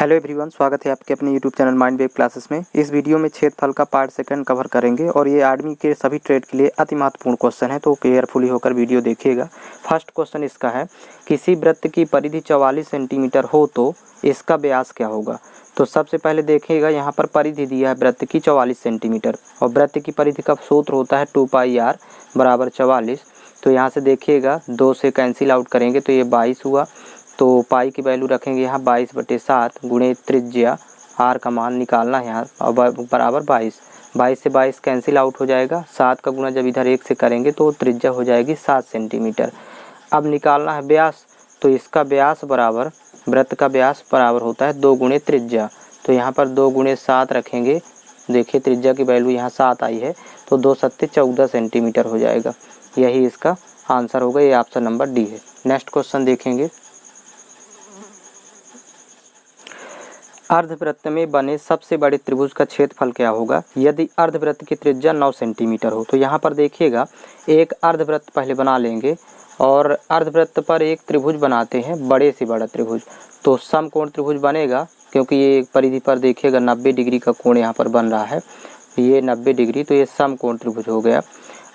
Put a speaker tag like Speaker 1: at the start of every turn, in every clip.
Speaker 1: Hello everyone, स्वागत है आपके अपने YouTube channel mind wave classes में। इस वीडियो में क्षेत्रफल का पार्ट सेकंड कवर करेंगे और ये आर्मी के सभी ट्रेड के लिए अति महत्वपूर्ण क्वेश्चन है, तो केयरफुली होकर वीडियो देखिएगा। फर्स्ट क्वेश्चन इसका है, किसी वृत्त की परिधि 44 सेंटीमीटर हो तो इसका व्यास क्या होगा। तो सबसे पहले देखिएगा, यहाँ पर परिधि दिया है वृत्त की 44 सेंटीमीटर और वृत्त की परिधि का सूत्र होता है 2πr बराबर 44। तो यहाँ से देखिएगा 2 से कैंसिल आउट करेंगे तो ये 22 हुआ। तो पाई की वैल्यू रखेंगे यहाँ 22/7 गुणे त्रिज्या, आर का मान निकालना है यहाँ और बराबर 22 से 22 कैंसिल आउट हो जाएगा। 7 का गुणा जब इधर 1 से करेंगे तो त्रिज्या हो जाएगी 7 सेंटीमीटर। अब निकालना है व्यास, तो इसका व्यास बराबर, वृत्त का व्यास बराबर होता है 2 गुणे त्रिज्या। तो यहाँ पर 2 गुणे 7 रखेंगे, देखिए त्रिज्या की वैल्यू यहाँ 7 आई है तो 2 सत्ते 14 सेंटीमीटर हो जाएगा। यही इसका आंसर होगा, ये ऑप्शन नंबर डी है। नेक्स्ट क्वेश्चन देखेंगे, अर्धवृत्त में बने सबसे बड़े त्रिभुज का क्षेत्रफल क्या होगा यदि अर्धवृत्त की त्रिज्या 9 सेंटीमीटर हो। तो यहाँ पर देखिएगा, एक अर्धवृत्त पहले बना लेंगे और अर्धवृत्त पर एक त्रिभुज बनाते हैं, बड़े से बड़ा त्रिभुज। तो समकोण त्रिभुज बनेगा, क्योंकि ये परिधि पर देखिएगा 90 डिग्री का कोण यहाँ पर बन रहा है, ये 90 डिग्री, तो ये समकोण त्रिभुज हो गया।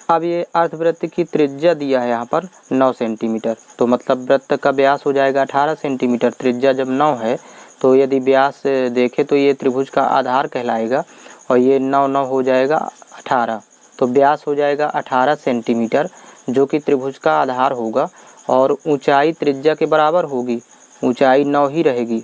Speaker 1: अब ये अर्धवृत्त की त्रिज्या दिया है यहाँ पर 9 सेंटीमीटर, तो मतलब वृत्त का व्यास हो जाएगा 18 सेंटीमीटर। त्रिज्या जब 9 है तो यदि व्यास देखें तो ये त्रिभुज का आधार कहलाएगा और ये 9 हो जाएगा 18, तो व्यास हो जाएगा 18 सेंटीमीटर जो कि त्रिभुज का आधार होगा। और ऊंचाई त्रिज्या के बराबर होगी, ऊंचाई 9 ही रहेगी,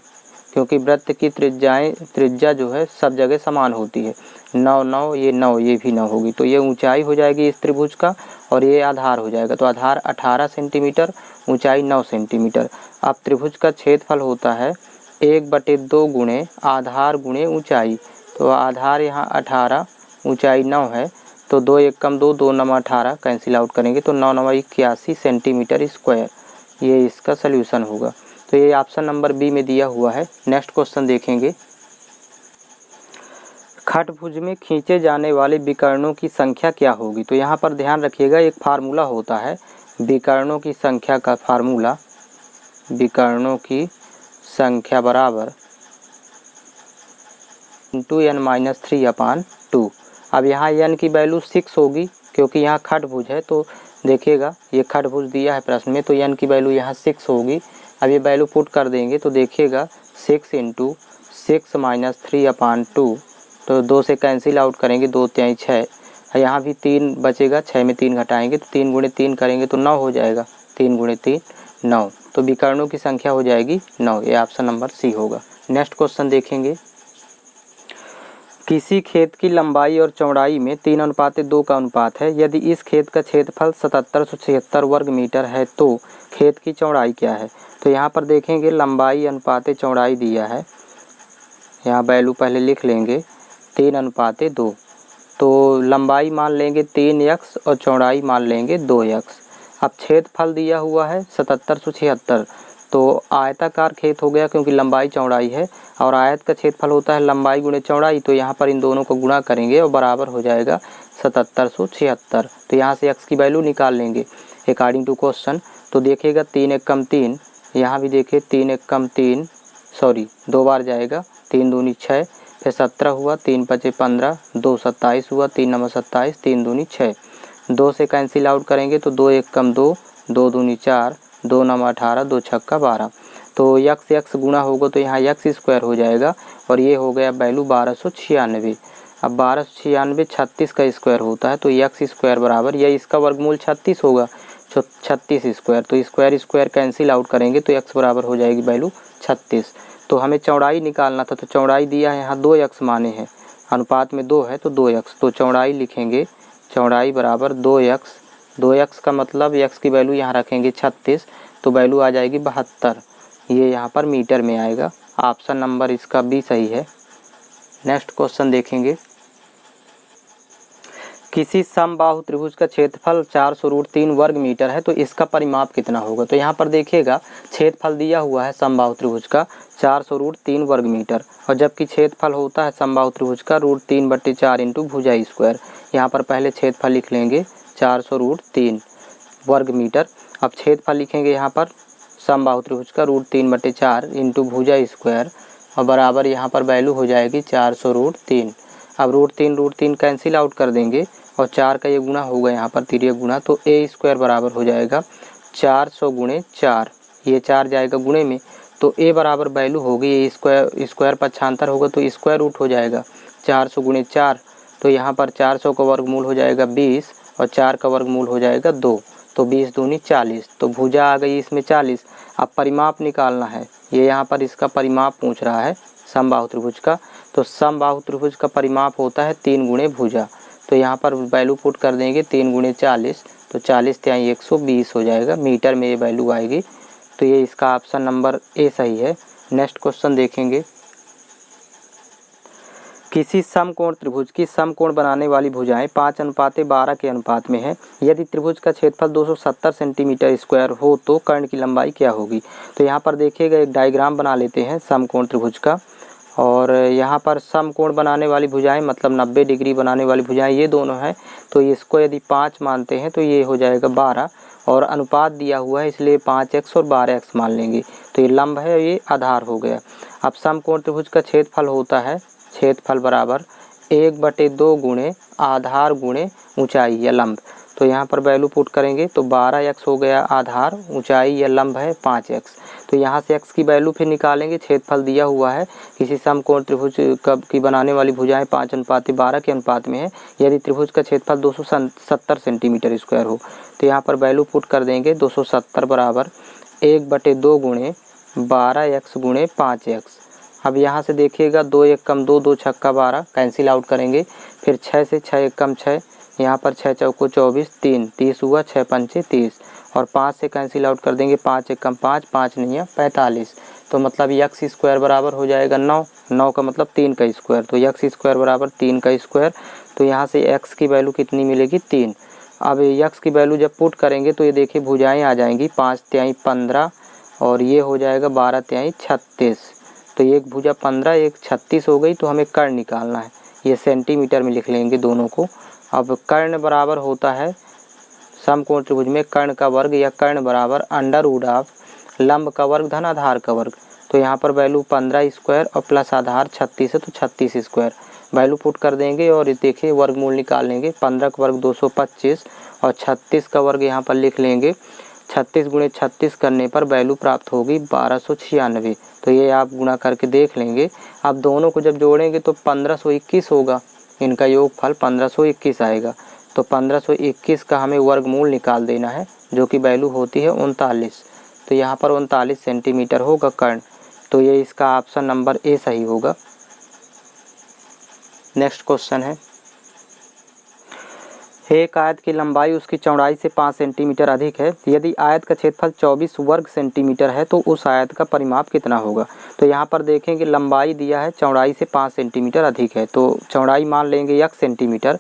Speaker 1: क्योंकि वृत्त की त्रिज्या जो है सब जगह समान होती है। 9 ये 9 ये भी 9 होगी, तो ये ऊंचाई हो जाएगी इस त्रिभुज का और ये आधार हो जाएगा। तो आधार 18 सेंटीमीटर, ऊंचाई 9 सेंटीमीटर। अब त्रिभुज का क्षेत्रफल होता है 1/2 गुणे आधार गुणे ऊंचाई। तो आधार यहाँ 18, ऊंचाई 9 है, तो 2 1 कम 2, 2 9 18 कैंसिल आउट करेंगे तो 9 9 81 सेंटीमीटर स्क्वायर। ये इसका सल्यूशन होगा, तो ये ऑप्शन नंबर बी में दिया हुआ है। नेक्स्ट क्वेश्चन देखेंगे, खटभुज में खींचे जाने वाले विकर्णों की संख्या क्या होगी। तो यहाँ पर ध्यान रखिएगा, एक फार्मूला होता है विकर्णों की संख्या का। फार्मूला, विकर्णों की संख्या बराबर n-3/2। अब यहाँ n की वैल्यू 6 होगी, क्योंकि यहाँ खटभुज है। तो देखिएगा, ये खटभुज दिया है प्रश्न में, तो n की वैल्यू यहाँ 6 होगी। अब ये वैल्यू पुट कर देंगे तो देखिएगा 6 × 6 - 3/2, तो 2 से कैंसिल आउट करेंगे, 2 3 6, यहाँ भी 3 बचेगा, 6 में 3 घटाएंगे तो 3 × 3 करेंगे तो 9 हो जाएगा, 3 × 3 9। तो विकर्णों की संख्या हो जाएगी 9, ये ऑप्शन नंबर सी होगा। नेक्स्ट क्वेश्चन देखेंगे, किसी खेत की लंबाई और चौड़ाई में 3:2 का अनुपात है। यदि इस खेत का क्षेत्रफल 7776 वर्ग मीटर है तो खेत की चौड़ाई क्या है। तो यहाँ पर देखेंगे, लंबाई अनुपात चौड़ाई दिया है, यहाँ वैल्यू पहले लिख लेंगे 3:2। तो लंबाई मान लेंगे 3x और चौड़ाई मान लेंगे 2x। अब क्षेत्रफल दिया हुआ है 7776, तो आयताकार खेत हो गया, क्योंकि लंबाई चौड़ाई है और आयत का क्षेत्रफल होता है लंबाई गुणे चौड़ाई। तो यहाँ पर इन दोनों को गुणा करेंगे और बराबर हो जाएगा 7776। तो यहाँ से x की वैल्यू निकाल लेंगे अकॉर्डिंग टू क्वेश्चन। तो देखिएगा 3 1 कम 3, यहाँ भी देखिए 3 1 कम 3, सॉरी 2 बार जाएगा, 3 दूनी 6, फिर 17 हुआ, 3 5 15, 2 27 हुआ, 3 9 27, 3 दूनी 6, 2 से कैंसिल आउट करेंगे तो 2 1 कम 2, 2 दूनी 4, 2 9 18, 2 6 12। तो x गुणा होगा तो यहाँ x स्क्वायर हो जाएगा और ये हो गया वैल्यू 1296। अब 1296 36 का स्क्वायर होता है, तो x स्क्वायर बराबर, या इसका वर्गमूल 36 होगा, 36 स्क्वायर। तो स्क्वायर स्क्वायर कैंसिल आउट करेंगे तो x बराबर हो जाएगी वैल्यू 36। तो हमें चौड़ाई निकालना था, तो चौड़ाई दिया है यहाँ 2x माने हैं, अनुपात में 2 है तो 2x। तो चौड़ाई लिखेंगे, चौड़ाई बराबर 2x। 2x का मतलब x की वैल्यू यहाँ रखेंगे 36, तो वैल्यू आ जाएगी 72। ये यहाँ पर मीटर में आएगा, ऑप्शन नंबर इसका बी सही है। नेक्स्ट क्वेश्चन देखेंगे, किसी समबाहु त्रिभुज का क्षेत्रफल 400√3 वर्ग मीटर है तो इसका परिमाप कितना होगा। तो यहाँ पर देखिएगा, क्षेत्रफल दिया हुआ है समबाहु त्रिभुज का 400√3 वर्ग मीटर, और जबकि क्षेत्रफल होता है समबाहु त्रिभुज का √3/4 × भुजा स्क्वायर। यहाँ पर पहले क्षेत्रफल लिख लेंगे 400√3 वर्ग मीटर। अब क्षेत्रफल लिखेंगे यहाँ पर समबाहु त्रिभुज का √3/4 × भुजा स्क्वायर, और बराबर यहाँ पर वैल्यू हो जाएगी 400√3। अब √3 कैंसिल आउट कर देंगे और 4 का ये गुना होगा यहाँ पर तिर्यक गुना, तो a² बराबर हो जाएगा 400 × 4, ये 4 जाएगा गुणे में, तो a बराबर वैल्यू होगी स्क्वायर पक्षांतर होगा तो स्क्वायर रूट हो जाएगा 400 × 4, तो यहाँ पर 400 का वर्गमूल हो जाएगा 20 और 4 का वर्गमूल हो जाएगा 2, तो 20 दूनी 40, तो भुजा आ गई इसमें 40। अब परिमाप निकालना है, ये यहाँ पर इसका परिमाप पूछ रहा है समबाहु त्रिभुज का, तो समबाहु त्रिभुज का परिमाप होता है 3 गुणे भुजा, तो यहाँ पर वैल्यू पुट कर देंगे 3 × 40, तो 40 × 120 हो जाएगा, मीटर में ये वैल्यू आएगी, तो ये इसका ऑप्शन नंबर ए सही है। नेक्स्ट क्वेश्चन देखेंगे, किसी समकोण त्रिभुज की समकोण बनाने वाली भुजाएं 5:12 के अनुपात में है। यदि त्रिभुज का क्षेत्रफल 270 सेंटीमीटर स्क्वायर हो तो कर्ण की लंबाई क्या होगी। तो यहाँ पर देखिएगा एक डायग्राम बना लेते हैं समकोण त्रिभुज का, और यहाँ पर समकोण बनाने वाली भुजाएं मतलब 90 डिग्री बनाने वाली भुजाएं ये दोनों हैं, तो इसको यदि 5 मानते हैं तो ये हो जाएगा 12, और अनुपात दिया हुआ है इसलिए 5x और 12x मान लेंगे, तो ये लंब है, ये आधार हो गया। अब समकोण त्रिभुज का क्षेत्रफल होता है, क्षेत्रफल बराबर 1/2 गुणे आधार गुणे ऊंचाई या लंब, तो यहाँ पर वैल्यू पुट करेंगे तो 12x हो गया आधार, ऊंचाई या लंब है 5x, तो यहाँ से x की वैल्यू फिर निकालेंगे। क्षेत्रफल दिया हुआ है किसी समकोण त्रिभुज की बनाने वाली भुजाएं 5:12 के अनुपात में है, यदि त्रिभुज का क्षेत्रफल 270 सेंटीमीटर स्क्वायर हो, तो यहाँ पर वैल्यू पुट कर देंगे 270 बराबर 1/2 गुणे 12x गुणे 5x। अब यहाँ से देखिएगा 2 1 कम 2, 2 छक्का 12 कैंसिल आउट करेंगे, फिर 6 से 6 1 कम 6, यहाँ पर 6 चौको 24, 3 30 हुआ, 6 पंचे 30, और 5 से कैंसिल आउट कर देंगे, 5 1 कम 5, 5 नहीं है 45, तो मतलब x² बराबर हो जाएगा 9, 9 का मतलब 3 का स्क्वायर, तो x² बराबर 3 का स्क्वायर, तो यहाँ से x की वैल्यू कितनी मिलेगी 3। अब x की वैल्यू जब पुट करेंगे तो ये देखिए भुजाएँ आ जाएंगी 5 तिहाई 15 और ये हो जाएगा 12 तिहाई 36, तो एक भुजा 15 एक 36 हो गई, तो हमें कर्ण निकालना है, ये सेंटीमीटर में लिख लेंगे दोनों को। अब कर्ण बराबर होता है समकोण त्रिभुज में कर्ण का वर्ग या कर्ण बराबर √ऑफ लंब का वर्ग धन आधार का वर्ग, तो यहाँ पर वैल्यू 15² और प्लस आधार 36 है तो 36² वैल्यू पुट कर देंगे, और देखिए वर्गमूल निकाल लेंगे, 15 का वर्ग 225 और 36 का वर्ग यहाँ पर लिख लेंगे, 36 × 36 करने पर वैल्यू प्राप्त होगी 1296, तो ये आप गुणा करके देख लेंगे। अब दोनों को जब जोड़ेंगे तो 1521 होगा, इनका योगफल 1521 आएगा, तो 1521 का हमें वर्गमूल निकाल देना है जो कि वैल्यू होती है 39, तो यहाँ पर 39 सेंटीमीटर होगा कर्ण, तो ये इसका ऑप्शन नंबर ए सही होगा। नेक्स्ट क्वेश्चन है, एक आयत की लंबाई उसकी चौड़ाई से 5 सेंटीमीटर अधिक है। यदि आयत का क्षेत्रफल 24 वर्ग सेंटीमीटर है तो उस आयत का परिमाप कितना होगा। तो यहाँ पर देखेंगे लंबाई दिया है चौड़ाई से 5 सेंटीमीटर अधिक है, तो चौड़ाई मान लेंगे x सेंटीमीटर,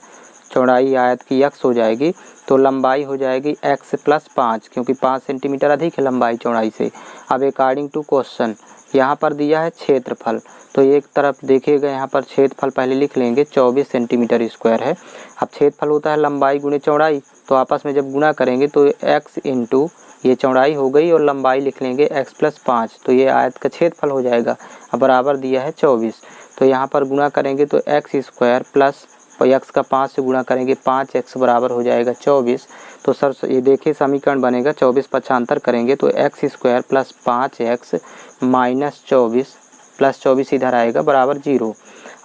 Speaker 1: चौड़ाई आयत की x हो जाएगी, तो लंबाई हो जाएगी x + 5, क्योंकि 5 सेंटीमीटर अधिक है लंबाई चौड़ाई से। अब अकॉर्डिंग टू क्वेश्चन यहाँ पर दिया है क्षेत्रफल, तो एक तरफ देखिएगा यहाँ पर क्षेत्रफल पहले लिख लेंगे 24 सेंटीमीटर स्क्वायर है। अब क्षेत्रफल होता है लंबाई गुणे चौड़ाई, तो आपस में जब गुना करेंगे तो x इंटू ये चौड़ाई हो गई और लंबाई लिख लेंगे x + 5, तो ये आयत का क्षेत्रफल हो जाएगा। अब बराबर दिया है 24, तो यहाँ पर गुना करेंगे तो x² प्लस x का 5 से गुणा करेंगे 5x बराबर हो जाएगा 24, तो सर ये देखिए समीकरण बनेगा 24 पक्षांतर करेंगे तो x² + 5x - 24 + 24 इधर आएगा बराबर 0।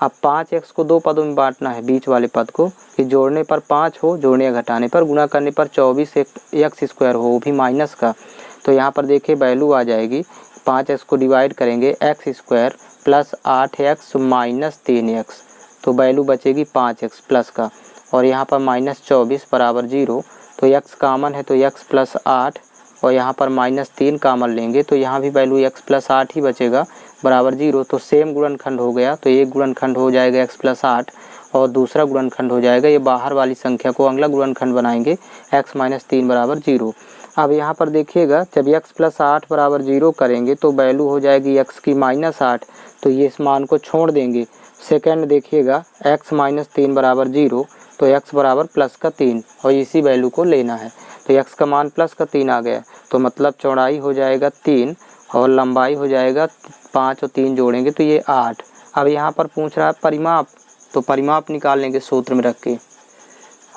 Speaker 1: अब 5x को 2 पदों में बांटना है, बीच वाले पद को कि जोड़ने पर 5 हो, जोड़ने या घटाने पर, गुणा करने पर 24 x² हो, वो भी माइनस का, तो यहाँ पर देखिए वैल्यू आ जाएगी 5x को डिवाइड करेंगे x² + 8x - 3x, तो वैल्यू बचेगी 5x प्लस का, और यहाँ पर -24 बराबर 0, तो x कॉमन है तो x + 8 और यहाँ पर -3 कॉमन लेंगे तो यहाँ भी वैल्यू x + 8 ही बचेगा बराबर 0, तो सेम गुणनखंड हो गया, तो एक गुणनखंड हो जाएगा x + 8 और दूसरा गुणनखंड हो जाएगा, ये बाहर वाली संख्या को अगला गुणनखंड बनाएंगे x - 3 बराबर 0। अब यहाँ पर देखिएगा जब x + 8 बराबर 0 करेंगे तो वैल्यू हो जाएगी x की -8, तो ये इस मान को छोड़ देंगे। सेकंड देखिएगा x - 3 बराबर 0, तो x बराबर +3 और इसी वैल्यू को लेना है, तो x का मान +3 आ गया, तो मतलब चौड़ाई हो जाएगा 3 और लंबाई हो जाएगा 5 और 3 जोड़ेंगे तो ये 8। अब यहाँ पर पूछ रहा है परिमाप, तो परिमाप निकाल लेंगे सूत्र में रख के।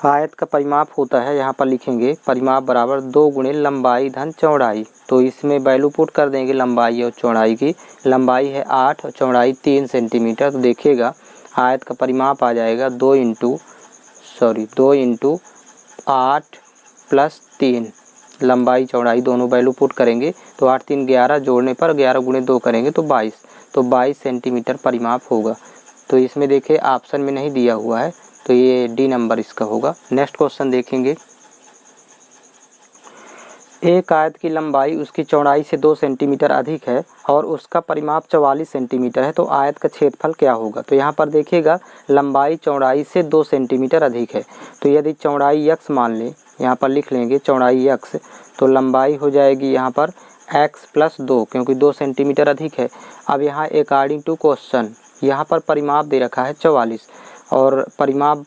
Speaker 1: आयत का परिमाप होता है, यहाँ पर लिखेंगे परिमाप बराबर 2 गुणे लंबाई धन चौड़ाई। तो इसमें वैल्यू पुट कर देंगे लंबाई और चौड़ाई की। लंबाई है 8 और चौड़ाई 3 सेंटीमीटर। तो देखिएगा आयत का परिमाप आ जाएगा 2 इंटू 8 प्लस 3, लंबाई चौड़ाई दोनों वैल्यू पुट करेंगे तो 8 3 11, जोड़ने पर 11 गुणे 2 करेंगे तो 22। तो 22 सेंटीमीटर परिमाप होगा। तो इसमें देखिए ऑप्शन में नहीं दिया हुआ है, तो ये डी नंबर इसका होगा। नेक्स्ट क्वेश्चन देखेंगे। एक आयत की लंबाई उसकी चौड़ाई से 2 सेंटीमीटर अधिक है और उसका परिमाप 44 सेंटीमीटर है, तो आयत का क्षेत्रफल क्या होगा। तो यहाँ पर देखिएगा लंबाई चौड़ाई से 2 सेंटीमीटर अधिक है, तो यदि चौड़ाई x मान लें, यहाँ पर लिख लेंगे चौड़ाई x, तो लंबाई हो जाएगी यहाँ पर x प्लस 2, क्योंकि 2 सेंटीमीटर अधिक है। अब यहाँ अकॉर्डिंग टू क्वेश्चन यहाँ पर परिमाप दे रखा है 44 और परिमाप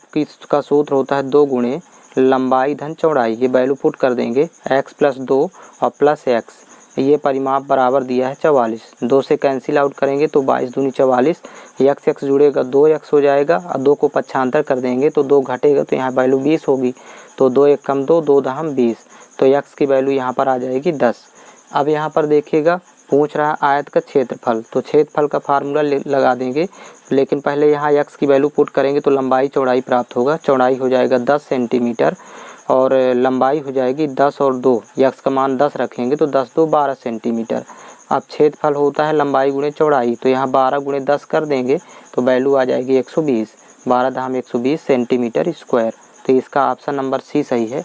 Speaker 1: का सूत्र होता है 2 गुणे लंबाई धन चौड़ाई। ये वैल्यू पुट कर देंगे x प्लस 2 और प्लस x। ये परिमाप बराबर दिया है 44। 2 से कैंसिल आउट करेंगे तो 22 दूनी 44, x जुड़ेगा 2x हो जाएगा और 2 को पक्षांतर कर देंगे तो 2 घटेगा तो यहाँ वैल्यू 20 होगी। तो 2 1 कम 2, 2 दहम 20, तो x की वैल्यू यहाँ पर आ जाएगी 10। अब यहाँ पर देखिएगा पूछ रहा है आयत का क्षेत्रफल, तो क्षेत्रफल का फार्मूला लगा देंगे, लेकिन पहले यहाँ x की वैल्यू पुट करेंगे तो लंबाई चौड़ाई प्राप्त होगा। चौड़ाई हो जाएगा 10 सेंटीमीटर और लंबाई हो जाएगी 10 और 2, x का मान 10 रखेंगे तो 10 2 12 सेंटीमीटर। अब क्षेत्रफल होता है लंबाई गुणे चौड़ाई, तो यहाँ 12 गुणे 10 कर देंगे तो वैल्यू आ जाएगी 120, 12 दहम 120 सेंटीमीटर स्क्वायर। तो इसका ऑप्शन नंबर सी सही है।